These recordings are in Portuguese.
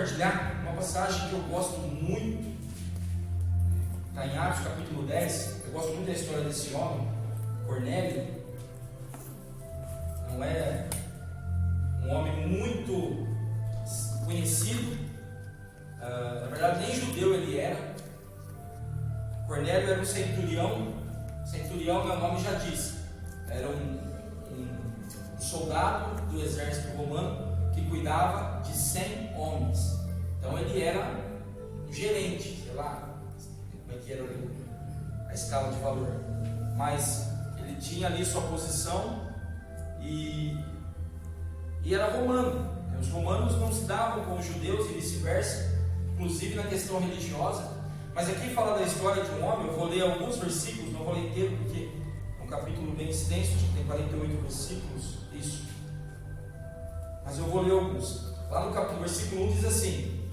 compartilhar uma passagem que eu gosto muito. Está em Atos capítulo 10. Eu gosto muito da história desse homem, Cornélio. Não é um homem muito conhecido. Na verdade, nem judeu ele era. Cornélio era um centurião. Centurião, meu nome já diz. Era um soldado do exército romano que cuidava de 100 homens. Então ele era um gerente, sei lá como é que era a escala de valor, mas ele tinha ali sua posição e era romano. Os romanos não se davam com os judeus e vice-versa, inclusive na questão religiosa. Mas aqui fala da história de um homem. Eu vou ler alguns versículos, não vou ler inteiro porque é um capítulo bem extenso, tem 48 versículos, isso. Mas eu vou ler alguns. Lá no capítulo, versículo 1 diz assim: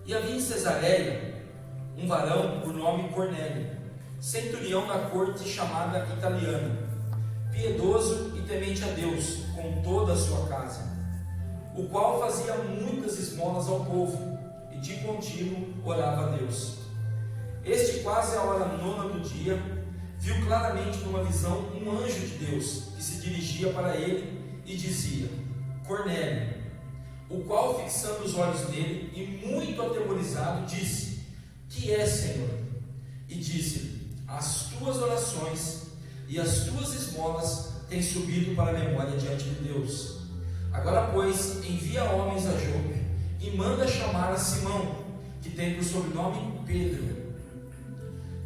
E havia em Cesareia um varão por nome Cornélio, centurião da corte chamada italiana, piedoso e temente a Deus com toda a sua casa, o qual fazia muitas esmolas ao povo e de contínuo orava a Deus. Este, quase à hora 9 do dia, viu claramente numa visão um anjo de Deus que se dirigia para ele e dizia: Cornélio. O qual, fixando os olhos nele e muito atemorizado, disse: Que é, Senhor? E disse: As tuas orações e as tuas esmolas têm subido para a memória diante de Deus. Agora, pois, envia homens a Jope e manda chamar a Simão, que tem por sobrenome Pedro.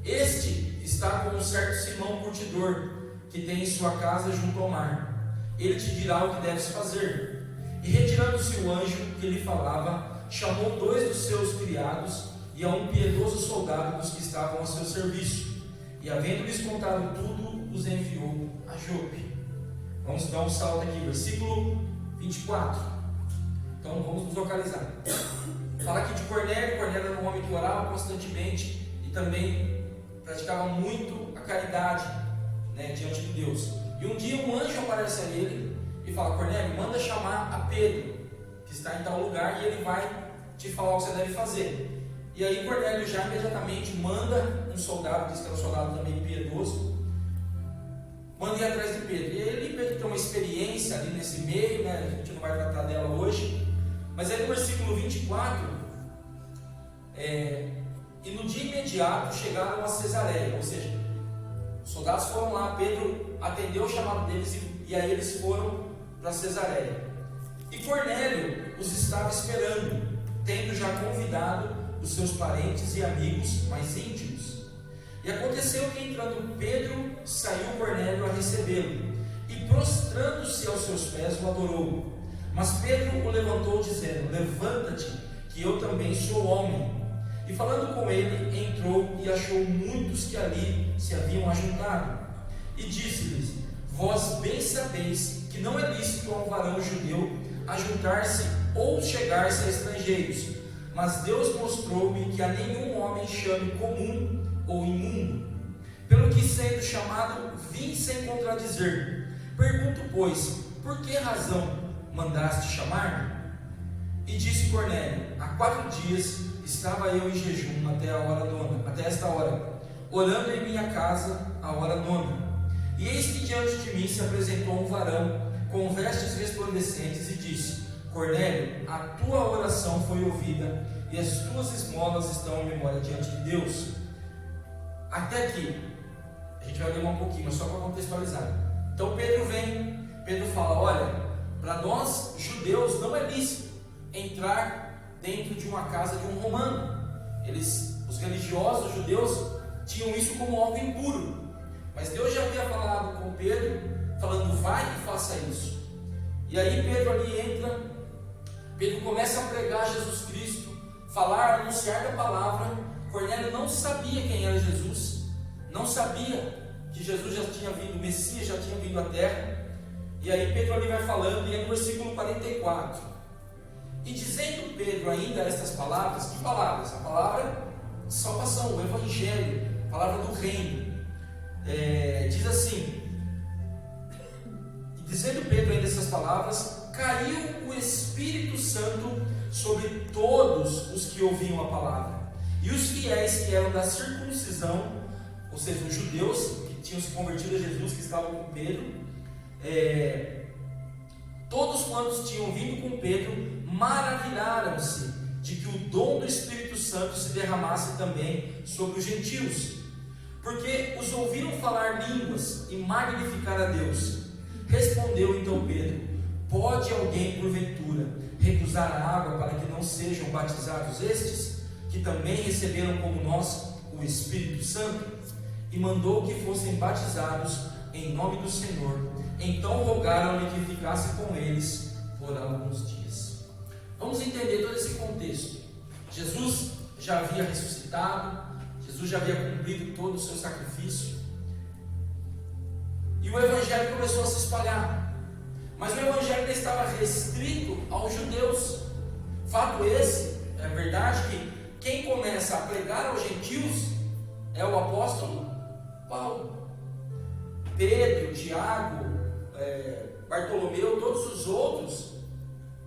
Este está com um certo Simão curtidor, que tem em sua casa junto ao mar. Ele te dirá o que deves fazer. E retirando-se o anjo que lhe falava, chamou 2 dos seus criados e a um piedoso soldado dos que estavam a seu serviço, e havendo-lhes contado tudo, os enviou a Jope. Vamos dar um salto aqui, versículo 24. Então vamos nos localizar. Fala aqui de Cornélio. Cornélio era um homem que orava constantemente e também praticava muito a caridade, diante de Deus. E um dia um anjo aparece a ele e fala: Cornélio, manda chamar a Pedro, que está em tal lugar, e ele vai te falar o que você deve fazer. E aí Cornélio já imediatamente manda um soldado, diz que era um soldado também piedoso, manda ir atrás de Pedro. E aí Pedro tem uma experiência ali nesse meio, a gente não vai tratar dela hoje, mas aí no versículo 24, e no dia imediato chegaram a Cesareia, ou seja, os soldados foram lá, Pedro atendeu o chamado deles e aí eles foram para Cesareia. E Cornélio os estava esperando, tendo já convidado os seus parentes e amigos mais íntimos. E aconteceu que, entrando Pedro, saiu Cornélio a recebê-lo, e prostrando-se aos seus pés o adorou. Mas Pedro o levantou, dizendo: Levanta-te, que eu também sou homem. E falando com ele, entrou e achou muitos que ali se haviam ajuntado. E disse-lhes: Vós bem sabeis que não é lícito a um varão judeu ajuntar-se ou chegar-se a estrangeiros, mas Deus mostrou-me que a nenhum homem chame comum ou imundo. Pelo que, sendo chamado, vim sem contradizer. Pergunto, pois, por que razão mandaste chamar-me? E disse Cornélio: Há 4 dias estava eu em jejum até esta hora, orando em minha casa a hora 9. E eis que diante de mim se apresentou um varão com vestes resplandecentes e disse: Cornélio, a tua oração foi ouvida e as tuas esmolas estão em memória diante de Deus. Até aqui, a gente vai ler um pouquinho, mas só para contextualizar. Então Pedro vem, Pedro fala: olha, para nós judeus não é lícito entrar dentro de uma casa de um romano. Os religiosos judeus tinham isso como algo impuro, mas Deus já havia falado com Pedro, falando: vai e faça isso. E aí Pedro ali entra, Pedro começa a pregar Jesus Cristo, falar, anunciar da palavra. Cornélio não sabia quem era Jesus, não sabia que Jesus já tinha vindo, o Messias já tinha vindo à terra. E aí Pedro ali vai falando, e é no versículo 44. E dizendo Pedro ainda estas palavras, que palavras? A palavra de salvação, o Evangelho, a palavra do reino. Diz assim: e dizendo Pedro ainda essas palavras, caiu o Espírito Santo sobre todos os que ouviam a palavra. E os fiéis que eram da circuncisão, ou seja, os judeus que tinham se convertido a Jesus, que estavam com Pedro, todos quantos tinham vindo com Pedro, maravilharam-se de que o dom do Espírito Santo se derramasse também sobre os gentios, porque os ouviram falar línguas e magnificar a Deus. Respondeu então Pedro: pode alguém porventura recusar a água para que não sejam batizados estes, que também receberam como nós o Espírito Santo? E mandou que fossem batizados em nome do Senhor. Então rogaram-lhe que ficasse com eles por alguns dias. Vamos entender todo esse contexto. Jesus já havia ressuscitado, Jesus já havia cumprido todo o seu sacrifício, e o Evangelho começou a se espalhar. Mas o Evangelho estava restrito aos judeus. Fato esse, é verdade, que quem começa a pregar aos gentios é o apóstolo Paulo. Pedro, Tiago, Bartolomeu, todos os outros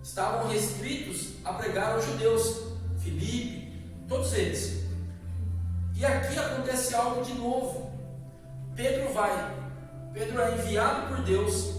estavam restritos a pregar aos judeus. Filipe, todos eles. E aqui acontece algo de novo. Pedro é enviado por Deus,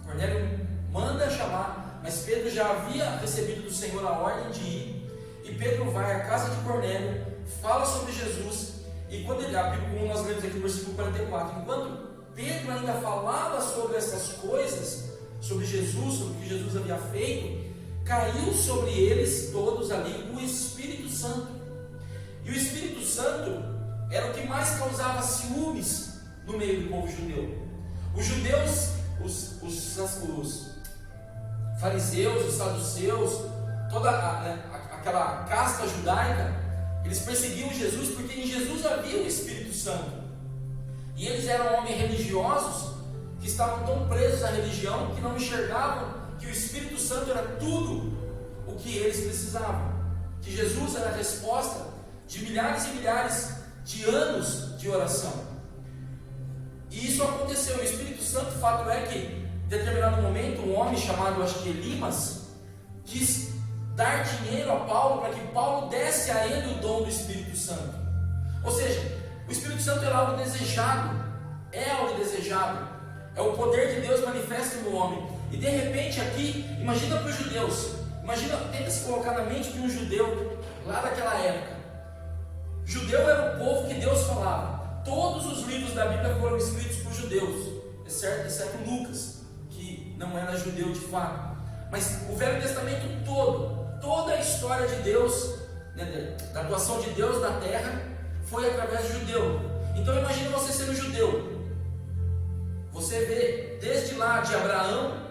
Cornélio manda chamar, mas Pedro já havia recebido do Senhor a ordem de ir, e Pedro vai à casa de Cornélio, fala sobre Jesus, e quando ele, como nós lemos aqui no versículo 44, enquanto Pedro ainda falava sobre essas coisas, sobre Jesus, sobre o que Jesus havia feito, caiu sobre eles todos ali o Espírito Santo. E o Espírito Santo era o que mais causava ciúmes no meio do povo judeu. Os judeus, os fariseus, os saduceus, toda aquela casta judaica, eles perseguiam Jesus porque em Jesus havia o Espírito Santo. E eles eram homens religiosos que estavam tão presos à religião que não enxergavam que o Espírito Santo era tudo o que eles precisavam, que Jesus era a resposta de milhares e milhares de anos de oração. E isso aconteceu. O Espírito Santo, o fato é que em determinado momento um homem chamado, acho que Elimas, quis dar dinheiro a Paulo para que Paulo desse a ele o dom do Espírito Santo. Ou seja, o Espírito Santo era algo desejado, é algo desejado, é o poder de Deus manifesto no homem. E de repente aqui, imagina para os judeus, tenta se colocar na mente de um judeu lá daquela época. Judeu era o povo que Deus falava. Todos os livros da Bíblia foram escritos por judeus, exceto Lucas, que não era judeu de fato. Mas o Velho Testamento todo, toda a história de Deus, da atuação de Deus na terra, foi através de judeu. Então imagina você sendo judeu. Você vê desde lá de Abraão,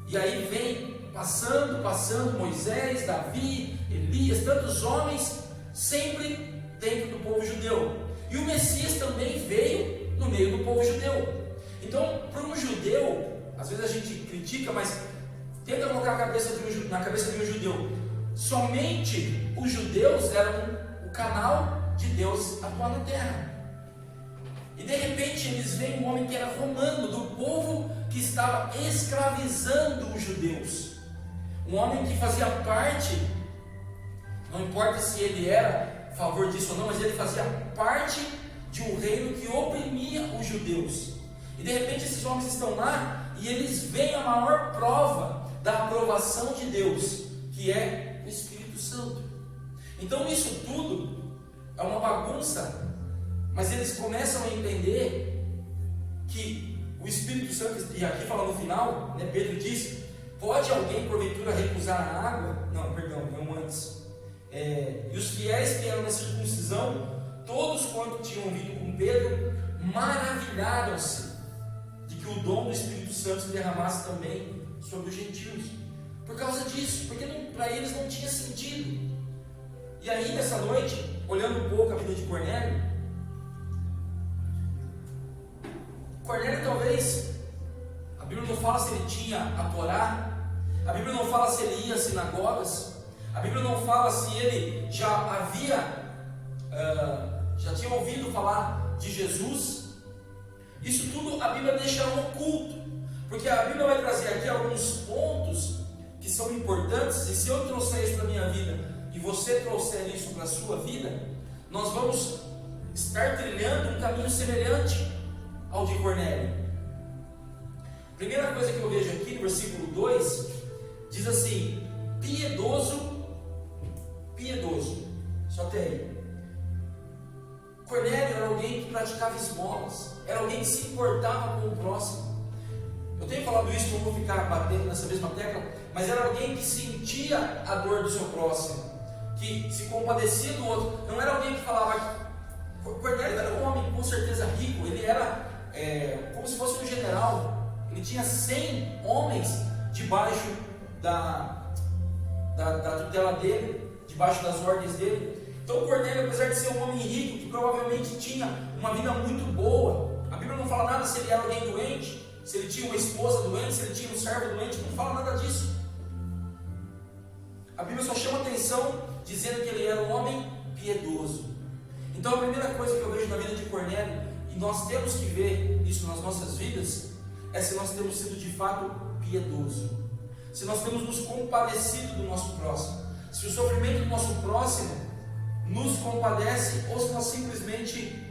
e aí vem passando Moisés, Davi, Elias, tantos homens, sempre dentro do povo judeu. E o Messias também veio no meio do povo judeu. Então, para um judeu, às vezes a gente critica, mas tenta colocar na cabeça de um judeu. Somente os judeus eram o canal de Deus atuar na terra. E de repente eles veem um homem que era romano, do povo que estava escravizando os judeus. Um homem que fazia parte, não importa se ele era a favor disso ou não, mas ele fazia parte de um reino que oprimia os judeus. E de repente esses homens estão lá e eles veem a maior prova da aprovação de Deus, que é o Espírito Santo. Então isso tudo é uma bagunça, mas eles começam a entender que o Espírito Santo, e aqui fala no final, Pedro diz: pode alguém porventura recusar a água? Não, perdão, vamos antes. E os fiéis que eram da circuncisão, todos quanto tinham vindo com Pedro, maravilharam-se de que o dom do Espírito Santo se derramasse também sobre os gentios, por causa disso, porque para eles não tinha sentido. E aí nessa noite, olhando um pouco a vida de Cornélio, talvez, a Bíblia não fala se ele tinha a Torá, a Bíblia não fala se ele ia às sinagogas, a Bíblia não fala se ele já tinha ouvido falar de Jesus. Isso tudo a Bíblia deixa oculto, Porque a Bíblia vai trazer aqui alguns pontos que são importantes, e se eu trouxer isso para a minha vida e você trouxer isso para a sua vida, nós vamos estar trilhando um caminho semelhante ao de Cornélio. Primeira coisa que eu vejo aqui no versículo 2, diz assim: piedoso, só tem aí. Cornélio era alguém que praticava esmolas, era alguém que se importava com o próximo. Eu tenho falado isso, não vou ficar batendo nessa mesma tecla, mas era alguém que sentia a dor do seu próximo, que se compadecia do outro. Não era alguém que falava. Cornélio era um homem com certeza rico, ele era como se fosse um general. Ele tinha 100 homens debaixo da tutela dele, debaixo das ordens dele. Então Cornélio, apesar de ser um homem rico, que provavelmente tinha uma vida muito boa, a Bíblia não fala nada se ele era alguém doente, se ele tinha uma esposa doente, se ele tinha um servo doente, não fala nada disso. A Bíblia só chama atenção dizendo que ele era um homem piedoso. Então a primeira coisa que eu vejo na vida de Cornélio, e nós temos que ver isso nas nossas vidas, é se nós temos sido de fato piedoso, se nós temos nos compadecido do nosso próximo, se o sofrimento do nosso próximo nos compadece, ou se nós simplesmente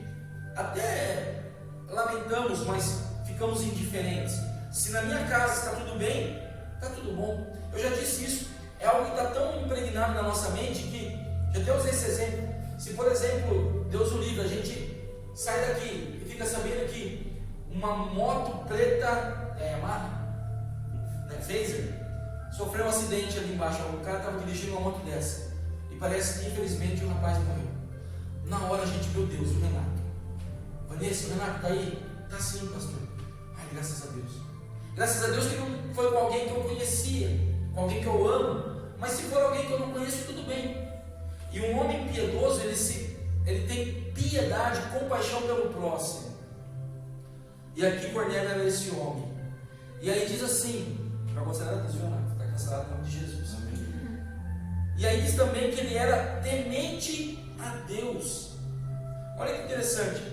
até lamentamos, mas ficamos indiferentes. Se na minha casa está tudo bem, está tudo bom. Eu já disse isso, é algo que está tão impregnado na nossa mente que, já dei esse exemplo. Se por exemplo, Deus o livre, a gente sai daqui e fica sabendo que uma moto preta, Phaser, sofreu um acidente ali embaixo, o cara estava dirigindo uma moto dessa, e parece que infelizmente o rapaz morreu. Na hora a gente, meu Deus, o Renato, Vanessa, o Renato está aí? Está sim, pastor. Ai, graças a Deus. Graças a Deus que não foi com alguém que eu conhecia, com alguém que eu amo, mas se for alguém que eu não conheço, tudo bem. E um homem piedoso, ele tem piedade, compaixão pelo próximo. E aqui Cornélio era esse homem. E aí diz assim, para considerar a Deus, está cancelado em nome de Jesus. Amém. E aí diz também que ele era temente a Deus. Olha que interessante.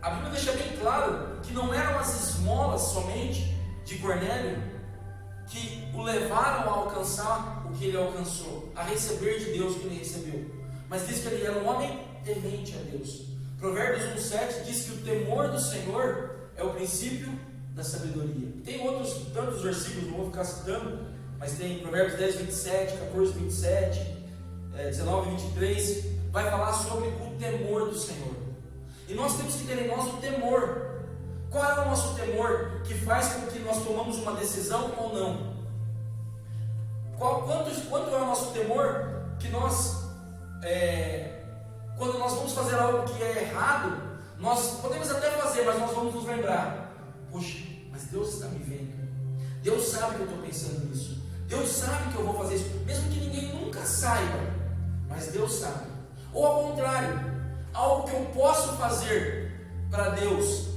A Bíblia deixa bem claro que não eram as esmolas somente de Cornélio que o levaram a alcançar o que ele alcançou, a receber de Deus o que ele recebeu, mas diz que ele era um homem temente a Deus. Provérbios 1,7 diz que o temor do Senhor é o princípio da sabedoria. Tem outros tantos versículos, não vou ficar citando, mas tem Provérbios 10, 27, 14, 27, 19, 23, vai falar sobre o temor do Senhor. E nós temos que ter em nós o temor. Qual é o nosso temor que faz com que nós tomamos uma decisão ou não? Quanto é o nosso temor que nós, quando nós vamos fazer algo que é errado, nós podemos até fazer, mas nós vamos nos lembrar: poxa, mas Deus está me vendo, Deus sabe que eu estou pensando nisso, Deus sabe que eu vou fazer isso, mesmo que ninguém nunca saiba, mas Deus sabe. Ou ao contrário, algo que eu posso fazer para Deus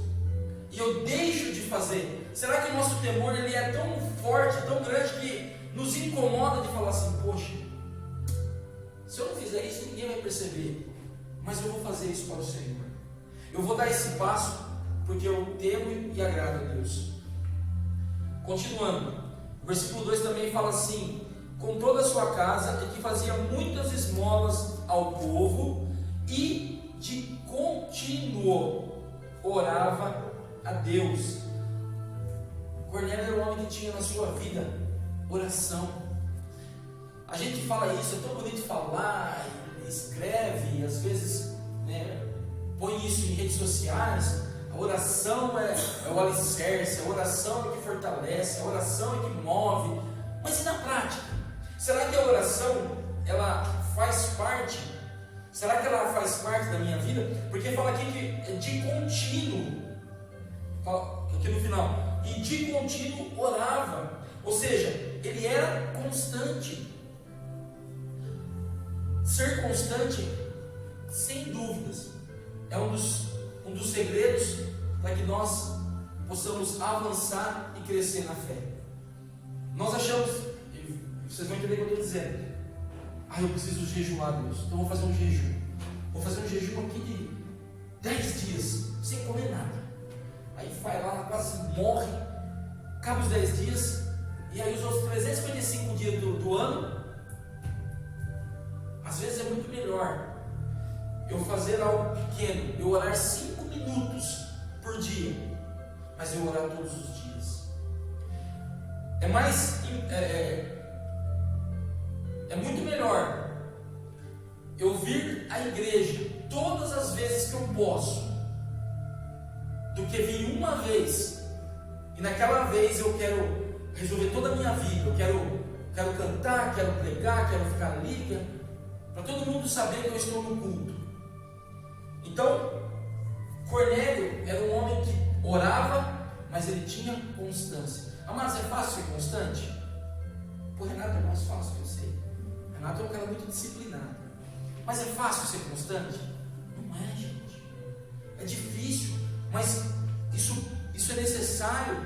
e eu deixo de fazer. Será que o nosso temor ele é tão forte, tão grande, que nos incomoda de falar assim: poxa, se eu não fizer isso ninguém vai perceber, mas eu vou fazer isso para o Senhor, eu vou dar esse passo porque eu temo e agrado a Deus. Continuando, o versículo 2 também fala assim: com toda a sua casa, e que fazia muitas esmolas ao povo, e de contínuo orava a Deus. Cornélio era um homem que tinha na sua vida oração. A gente fala isso, é tão bonito falar, escreve, e às vezes põe isso em redes sociais. A oração é o alicerce, a oração é que fortalece, a oração é que move. Mas e na prática? Será que a oração ela faz parte? Será que ela faz parte da minha vida? Porque fala aqui que de contínuo, fala aqui no final, e de contínuo orava, ou seja, ele era constante. Ser constante, sem dúvidas, é um dos segredos para que nós possamos avançar e crescer na fé. Nós achamos, vocês vão entender o que eu estou dizendo: eu preciso jejuar, Deus, então vou fazer um jejum. Vou fazer um jejum aqui de 10 dias, sem comer nada. aí vai lá, quase morre, acaba os 10 dias, e aí os outros 355 dias do ano, às vezes é muito melhor eu fazer algo pequeno, eu orar 5 minutos por dia, mas eu orar todos os dias. É muito melhor eu vir à igreja todas as vezes que eu posso, do que vir uma vez e naquela vez eu quero resolver toda a minha vida, eu quero cantar, quero pregar, quero ficar ali, para todo mundo saber que eu estou no culto. Então, Cornélio era um homem que orava, mas ele tinha constância. Amados, é fácil ser constante? Pô, Renato, é mais fácil que eu sei. Renato é um cara muito disciplinado. Mas é fácil ser constante? Não é, gente. É difícil, mas isso é necessário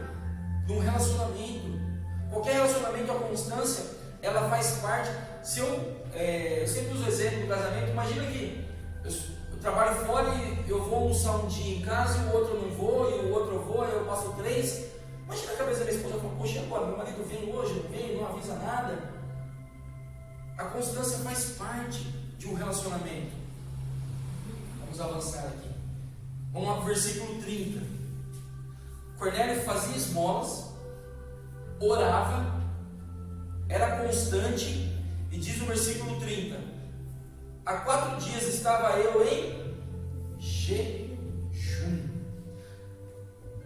num relacionamento. Qualquer relacionamento, a constância, ela faz parte. Eu sempre uso o exemplo do casamento. Imagina que eu trabalho fora e eu vou almoçar um dia em casa e o outro eu não vou, e o outro eu vou, e eu passo 3. Imagina a cabeça da minha esposa falando: poxa, agora meu marido vem hoje, não vem, não avisa nada. A constância faz parte de um relacionamento. Vamos avançar aqui. Vamos lá para o versículo 30. Cornélio fazia esmolas, orava, era constante, e diz no versículo 30: há 4 dias estava eu em jejum.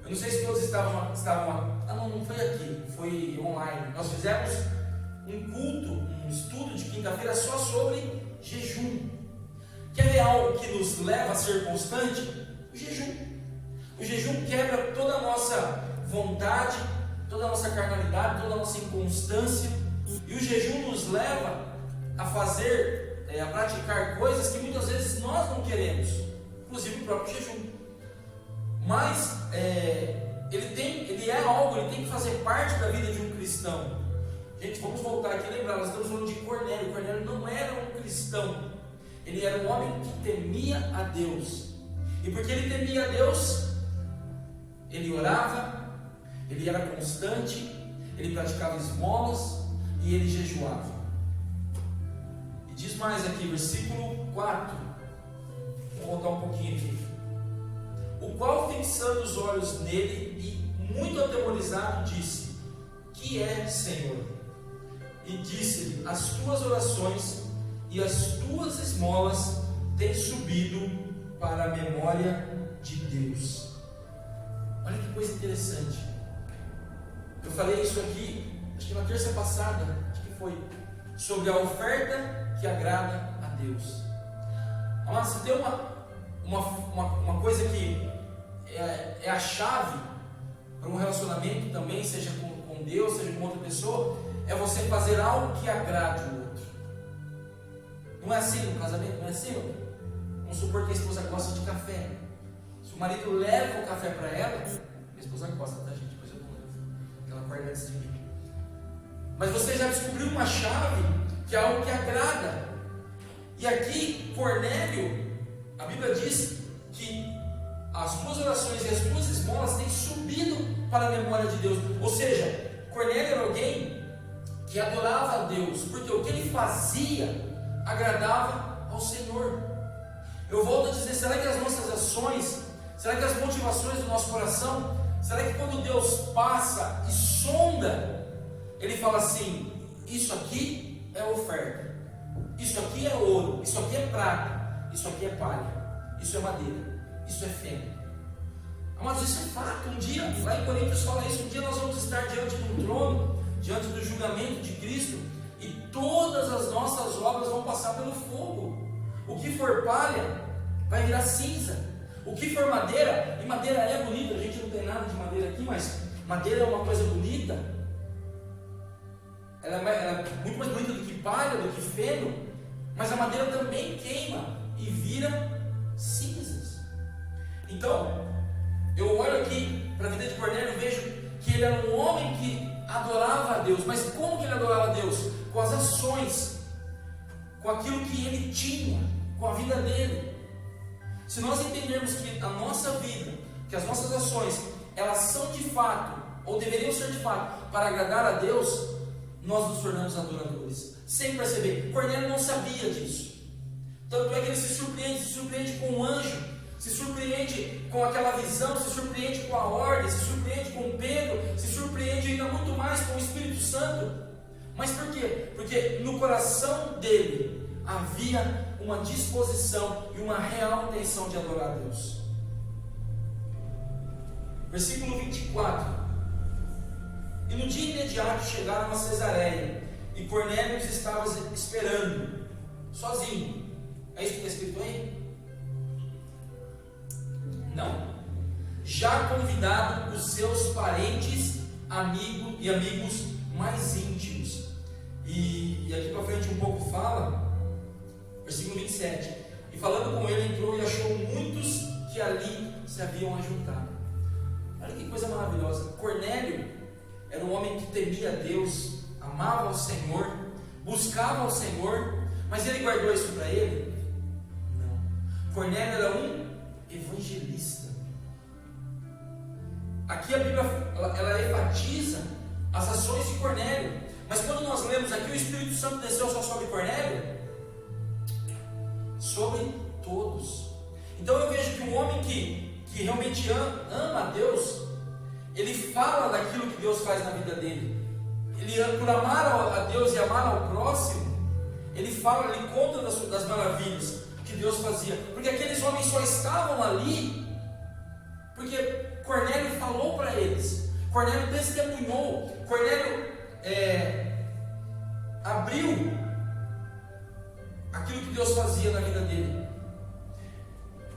Eu não sei se todos estavam não foi aqui, foi online. Nós fizemos um culto, um estudo de quinta-feira só sobre jejum. Quer ver algo que nos leva a ser constante? O jejum. O jejum quebra toda a nossa vontade, toda a nossa carnalidade, toda a nossa inconstância. E o jejum nos leva a fazer, a praticar coisas que muitas vezes nós não queremos, inclusive o próprio jejum. Mas ele é algo, ele tem que fazer parte da vida de um cristão. Gente, vamos voltar aqui e lembrar, nós estamos falando de Cornélio. Cornélio não era um cristão, ele era um homem que temia a Deus. E porque ele temia a Deus, ele orava, ele era constante, ele praticava esmolas e ele jejuava. E diz mais aqui, versículo 4. Vou voltar um pouquinho aqui. O qual, fixando os olhos nele e muito atemorizado, disse: que é, Senhor? E disse-lhe: as tuas orações e as tuas esmolas têm subido para a memória de Deus. Olha que coisa interessante. Eu falei isso aqui, acho que na terça passada, acho que foi, sobre a oferta que agrada a Deus. Mas se tem uma coisa que é a chave para um relacionamento também, seja com Deus, seja com outra pessoa, é você fazer algo que agrade o outro. Não é assim no casamento, não é assim? Vamos supor que a esposa gosta de café. Se o marido leva o café para ela, minha esposa gosta, tá, gente? Depois eu não levo, ela acorda antes de mim. Mas você já descobriu uma chave que é algo que agrada. E aqui, Cornélio, a Bíblia diz que as tuas orações e as tuas esmolas têm subido para a memória de Deus. Ou seja, Cornélio era alguém que adorava a Deus, porque o que ele fazia agradava ao Senhor. Eu volto a dizer, será que as nossas ações, será que as motivações do nosso coração, será que quando Deus passa e sonda, Ele fala assim: isso aqui é oferta, isso aqui é ouro, isso aqui é prata, isso aqui é palha, isso é madeira, isso é feno. Mas isso é fato. Um dia, lá em Coríntios fala isso, um dia nós vamos estar diante do trono, diante do julgamento de Cristo, e todas as nossas obras vão passar pelo fogo. O que for palha vai virar cinza. O que for madeira, e madeira é bonita, a gente não tem nada de madeira aqui, mas madeira é uma coisa bonita. Ela é muito mais bonita do que palha, do que feno, mas a madeira também queima e vira cinzas. Então, eu olho aqui para a vida de Cornélio e vejo que ele era um homem que adorava a Deus. Mas como que ele adorava a Deus? Com as ações, com aquilo que ele tinha, com a vida dele. Se nós entendermos que a nossa vida, que as nossas ações elas são de fato, ou deveriam ser de fato, para agradar a Deus, nós nos tornamos adoradores, sem perceber. Cornélio não sabia disso. Tanto é que ele se surpreende com um anjo, se surpreende com aquela visão, se surpreende com a ordem, se surpreende com Pedro, se surpreende ainda muito mais com o Espírito Santo. Mas por quê? Porque no coração dele havia uma disposição e uma real intenção de adorar a Deus. Versículo 24. E no dia imediato chegaram a Cesareia, e Cornélio os estava esperando, sozinho. É isso que está escrito aí? Não. Já convidado os seus parentes, amigos mais íntimos. E aqui para frente um pouco fala, versículo 27. E falando com ele, entrou e achou muitos que ali se haviam ajuntado. Olha que coisa maravilhosa. Cornélio era um homem que temia a Deus, amava o Senhor, buscava o Senhor, mas ele guardou isso para ele? Não. Cornélio era um evangelista. Aqui a Bíblia ela enfatiza as ações de Cornélio, mas quando nós lemos aqui, o Espírito Santo desceu só sobre Cornélio? Sobre todos. Então eu vejo que um homem que realmente ama a Deus, ele fala daquilo que Deus faz na vida dele. Ele, por amar a Deus e amar ao próximo, ele fala, ele conta das maravilhas que Deus fazia, porque aqueles homens só estavam ali porque Cornélio falou para eles, Cornélio testemunhou, Cornélio abriu aquilo que Deus fazia na vida dele.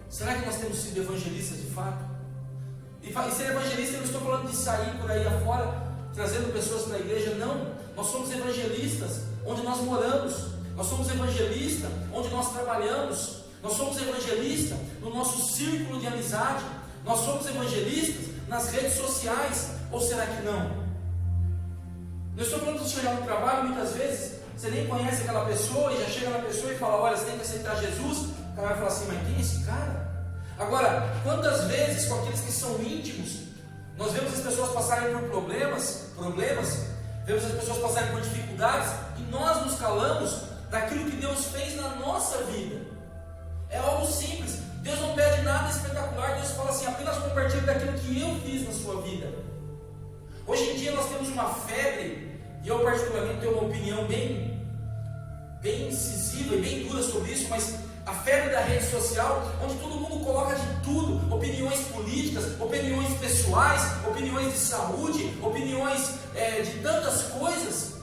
Será que nós temos sido evangelistas de fato? E ser evangelista, eu não estou falando de sair por aí afora trazendo pessoas para a igreja, não. Nós somos evangelistas onde nós moramos, nós somos evangelistas onde nós trabalhamos, nós somos evangelistas no nosso círculo de amizade, nós somos evangelistas nas redes sociais, ou será que não? Não estou falando de chegar no trabalho, muitas vezes você nem conhece aquela pessoa e já chega na pessoa e fala, olha, você tem que aceitar Jesus. O cara vai falar assim, mas quem é esse cara? Agora, quantas vezes com aqueles que são íntimos, nós vemos as pessoas passarem por problemas, vemos as pessoas passarem por dificuldades, e nós nos calamos daquilo que Deus fez na nossa vida. É algo simples, Deus não pede nada espetacular, Deus fala assim, apenas compartilhe daquilo que eu fiz na sua vida. Hoje em dia nós temos uma febre, e eu particularmente tenho uma opinião bem incisiva e bem dura sobre isso, mas a febre da rede social, onde todo mundo coloca de tudo, opiniões políticas, opiniões pessoais, opiniões de saúde, opiniões de tantas coisas,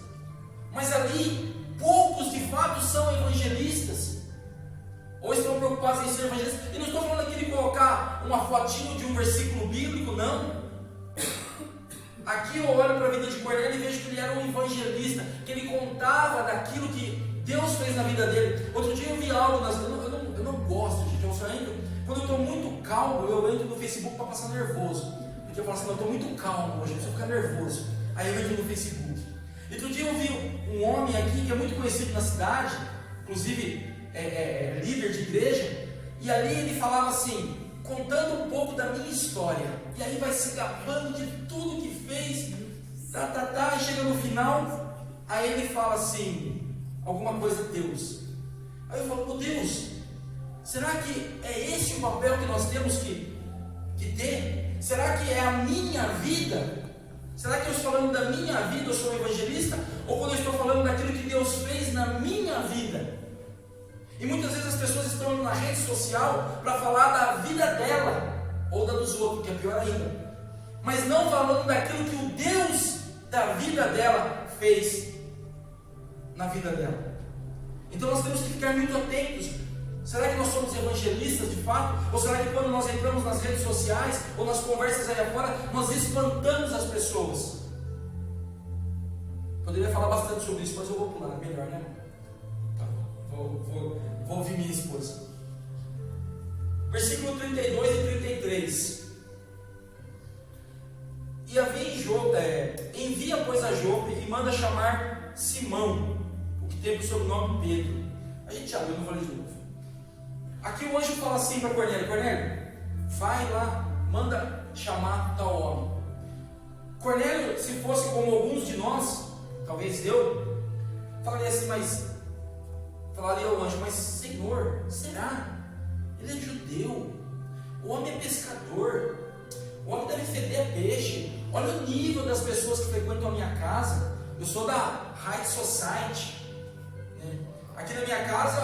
mas ali poucos de fato são evangelistas, ou estão preocupados em ser evangelistas. E não estou falando aqui de colocar uma fotinho de um versículo bíblico, não. Aqui eu olho para a vida de Cornélio e vejo que ele era um evangelista, que ele contava daquilo que Deus fez na vida dele. Outro dia eu vi algo, eu não gosto, gente, eu só entro, quando eu estou muito calmo, eu entro no Facebook para passar nervoso, porque eu falo assim, eu estou muito calmo hoje, eu preciso ficar nervoso, aí eu entro no Facebook. E outro dia eu vi um homem aqui, que é muito conhecido na cidade, inclusive líder de igreja, e ali ele falava assim, contando um pouco da minha história, e aí vai se gabando de tudo que fez, e chega no final, aí ele fala assim, alguma coisa de Deus. Aí eu falo, meu Deus, será que é esse o papel que nós temos que ter? Será que é a minha vida? Será que eu estou falando da minha vida, eu sou um evangelista? Ou quando eu estou falando daquilo que Deus fez na minha vida? E muitas vezes as pessoas estão indo na rede social para falar da vida dela, ou da dos outros, que é pior ainda, mas não falando daquilo que o Deus da vida dela fez na vida dela. Então nós temos que ficar muito atentos. Será que nós somos evangelistas de fato? Ou será que quando nós entramos nas redes sociais ou nas conversas aí afora, nós espantamos as pessoas? Poderia falar bastante sobre isso, mas eu vou pular, é melhor, né? Tá, vou ouvir minha esposa. Versículo 32 e 33. E havia em Jope, envia pois a Jope e manda chamar Simão, o que teve o sobrenome Pedro. A gente já viu, não falei de novo. Aqui o anjo fala assim para Cornélio, Cornélio, vai lá, manda chamar tal homem. Cornélio, se fosse como alguns de nós, talvez eu, falaria assim, falaria ao anjo, mas Senhor, será? Ele é judeu, o homem é pescador, o homem deve feder a peixe, olha o nível das pessoas que frequentam a minha casa, eu sou da High Society, né? Aqui na minha casa,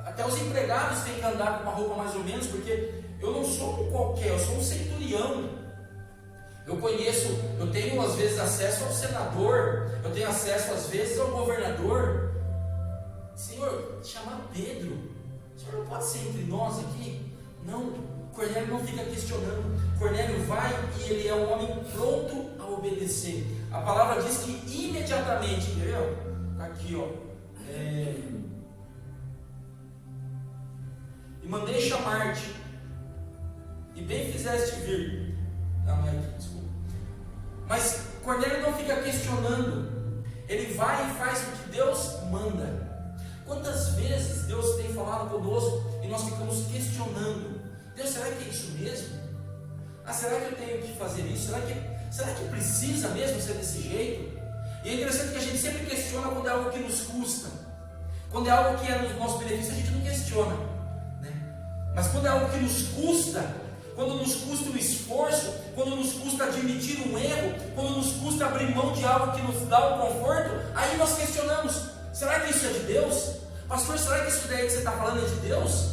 até os empregados têm que andar com uma roupa mais ou menos, porque eu não sou um qualquer, eu sou um centurião. Eu tenho às vezes acesso ao senador, eu tenho acesso às vezes ao governador. Senhor, chamar Pedro, o senhor não pode ser entre nós aqui? Não, Cornélio não fica questionando. Cornélio vai e ele é um homem pronto a obedecer. A palavra diz que imediatamente, entendeu? Aqui, ó. E mandei chamar-te, e bem fizeste vir. Não é aqui, desculpa. Mas Cornélio não fica questionando, ele vai e faz o que Deus manda. Quantas vezes Deus tem falado conosco e nós ficamos questionando: Deus, será que é isso mesmo? Será que eu tenho que fazer isso? Será que precisa mesmo ser desse jeito? E é interessante que a gente sempre questiona quando é algo que nos custa. Quando é algo que é no nosso benefício, a gente não questiona, né? Mas quando é algo que nos custa, quando nos custa o esforço, quando nos custa admitir um erro, quando nos custa abrir mão de algo que nos dá o conforto, aí nós questionamos: será que isso é de Deus? Pastor, será que isso daí que você está falando é de Deus?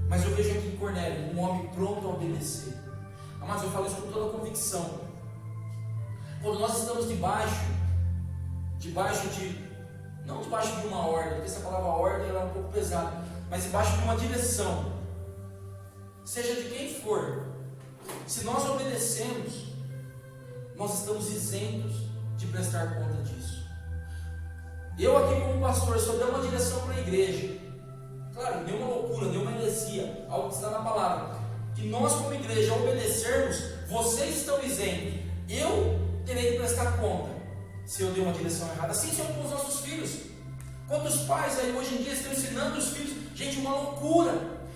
Mas eu vejo aqui em Cornélio um homem pronto a obedecer. Mas eu falo isso com toda convicção. Quando nós estamos não debaixo de uma ordem, porque essa palavra ordem ela é um pouco pesada, mas debaixo de uma direção, seja de quem for, se nós obedecemos, nós estamos isentos de prestar conta disso. Eu aqui como pastor, se eu der uma direção para a igreja, claro, nenhuma loucura, nenhuma heresia, algo que está na palavra, que nós como igreja obedecermos, vocês estão isentos, eu terei que prestar conta se eu der uma direção errada. Assim são com os nossos filhos. Quantos pais aí hoje em dia estão ensinando os filhos, gente, uma loucura,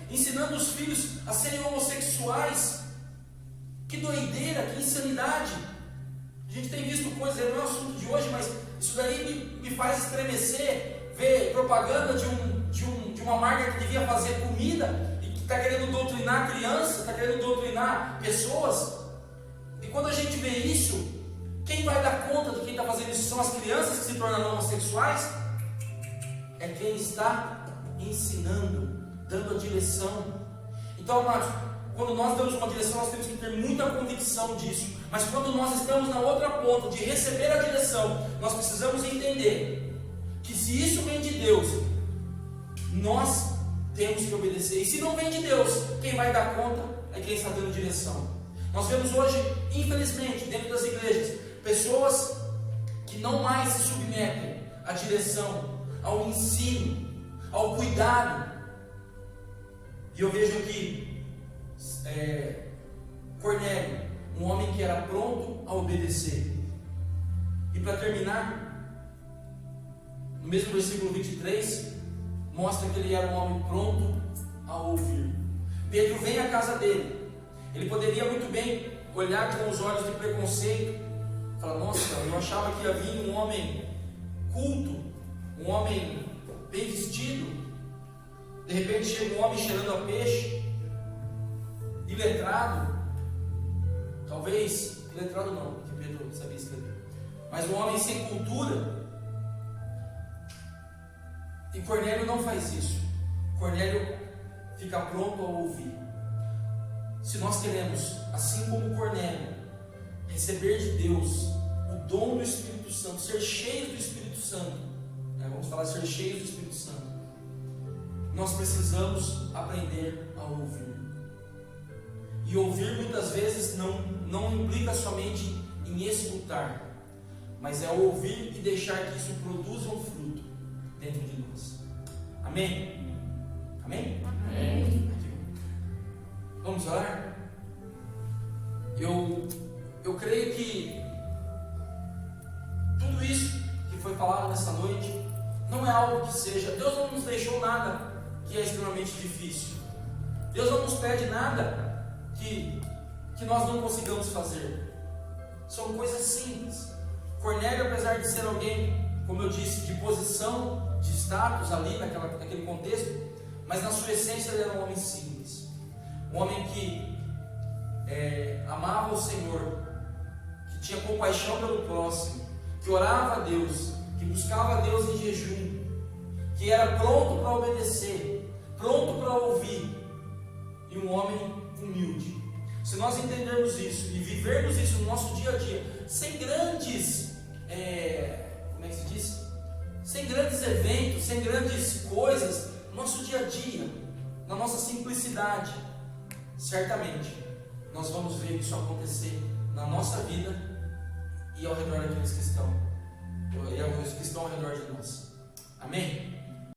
ensinando os filhos a serem homossexuais? Que doideira, que insanidade. A gente tem visto coisas, não é o assunto de hoje, mas isso daí me faz estremecer, ver propaganda de uma marca que devia fazer comida e que está querendo doutrinar crianças, está querendo doutrinar pessoas. E quando a gente vê isso, quem vai dar conta de quem está fazendo isso? São as crianças que se tornam homossexuais? É quem está ensinando, dando a direção. Então, amados, quando nós damos uma direção, nós temos que ter muita convicção disso. Mas quando nós estamos na outra ponta de receber a direção, nós precisamos entender que se isso vem de Deus, nós temos que obedecer. E se não vem de Deus, quem vai dar conta é quem está dando direção. Nós vemos hoje, infelizmente, dentro das igrejas, pessoas que não mais se submetem à direção, ao ensino, ao cuidado. E eu vejo aqui Cornélio, um homem que era pronto a obedecer. E para terminar, no mesmo versículo 23, mostra que ele era um homem pronto a ouvir. Pedro vem à casa dele. Ele poderia muito bem olhar com os olhos de preconceito, falar: nossa, eu achava que havia um homem culto, um homem bem vestido. De repente chega um homem cheirando a peixe, iletrado. Talvez, iletrado não, porque Pedro sabia escrever, mas um homem sem cultura. E Cornélio não faz isso. Cornélio fica pronto a ouvir. Se nós queremos, assim como Cornélio, receber de Deus o dom do Espírito Santo, ser cheios do Espírito Santo, vamos falar ser cheios do Espírito Santo, nós precisamos aprender a ouvir. E ouvir muitas vezes não implica somente em escutar, mas é ouvir e deixar que isso produza um fruto dentro de nós. Amém? Amém? Amém. Vamos orar? Eu creio que tudo isso que foi falado nessa noite não é algo que seja... Deus não nos deixou nada que é extremamente difícil. Deus não nos pede nada que nós não consigamos fazer. São coisas simples. Cornélio, apesar de ser alguém, como eu disse, de posição, de status ali naquele contexto, mas na sua essência ele era um homem simples, um homem que amava o Senhor, que tinha compaixão pelo próximo, que orava a Deus, que buscava a Deus em jejum, que era pronto para obedecer, pronto para ouvir, e um homem humilde. Se nós entendermos isso e vivermos isso no nosso dia a dia, sem grandes, como é que se diz? Sem grandes eventos, sem grandes coisas, no nosso dia a dia, na nossa simplicidade, certamente nós vamos ver isso acontecer na nossa vida e ao redor daqueles que estão ao redor de nós. Amém?